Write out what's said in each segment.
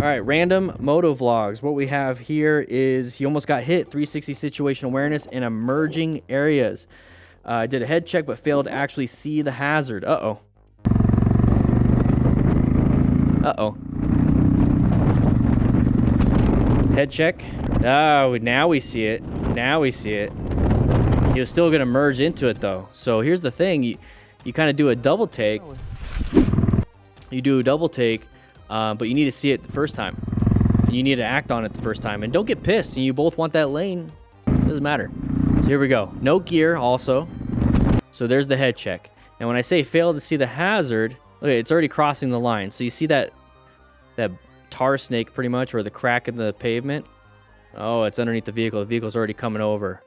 All right, random moto vlogs. What we have here is he almost got hit, 360 situational awareness in emerging areas. Did a head check, but failed to actually see the hazard. Uh-oh. Uh-oh. Head check. Oh, now we see it. Now we see it. He was still going to merge into it, though. So here's the thing. You kind of do a double take. You do a double take, but you need to see it the first time. You need to act on it the first time. And don't get pissed. And you both want that lane. It doesn't matter. So here we go. No gear also. So there's the head check. And when I say fail to see the hazard, look, it's already crossing the line. So you see that tar snake pretty much, or the crack in the pavement. Oh, it's underneath the vehicle. The vehicle's already coming over.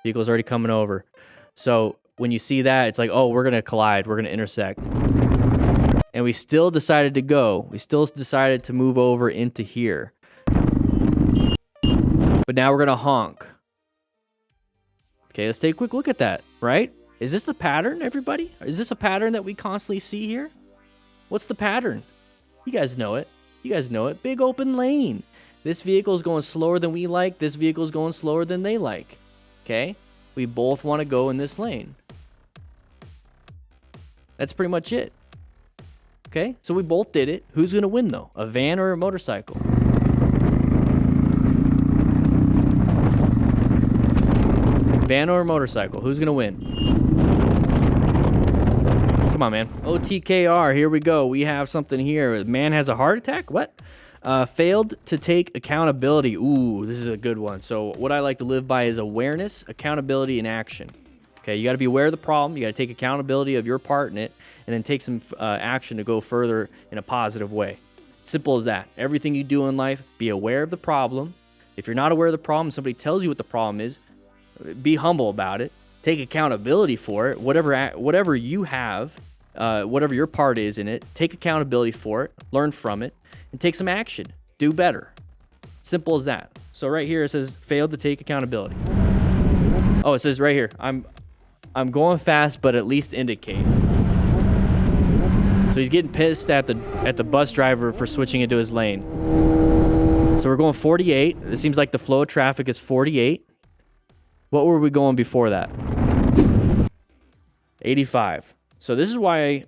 Vehicle's already coming over. So when you see that, it's like, oh, we're going to collide. We're going to intersect. And we still decided to go. We still decided to move over into here. But now we're going to honk. Okay, let's take a quick look at that, right? Is this the pattern, everybody? Is this a pattern that we constantly see here? What's the pattern? You guys know it. You guys know it. Big open lane. This vehicle is going slower than we like. This vehicle is going slower than they like. Okay? We both want to go in this lane. That's pretty much it. Okay? So we both did it. Who's going to win, though? A van or a motorcycle? Van or a motorcycle? Who's going to win? Come on, man. OTKR. Here we go. We have something here. Man has a heart attack? What? Failed to take accountability. Ooh, this is a good one. So what I like to live by is awareness, accountability, and action. Okay, you got to be aware of the problem. You got to take accountability of your part in it, and then take some action to go further in a positive way. Simple as that. Everything you do in life, be aware of the problem. If you're not aware of the problem, somebody tells you what the problem is, be humble about it. Take accountability for it. Whatever you have, whatever your part is in it, take accountability for it, learn from it, and take some action. Do better. Simple as that. So right here it says failed to take accountability. Oh, it says right here, I'm going fast, but at least indicate. So he's getting pissed at the bus driver for switching into his lane. So we're going 48. It seems like the flow of traffic is 48. What were we going before that? 85. So this is why you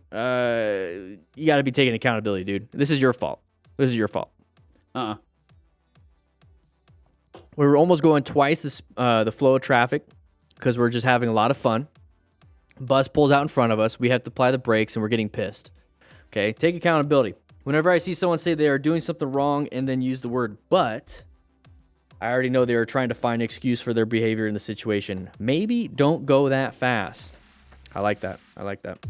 got to be taking accountability, dude. This is your fault. This is your fault. We were almost going twice the flow of traffic because we're just having a lot of fun. Bus pulls out in front of us. We have to apply the brakes, and we're getting pissed. Okay, take accountability. Whenever I see someone say they are doing something wrong and then use the word but, I already know they are trying to find an excuse for their behavior in the situation. Maybe don't go that fast. I like that. I like that.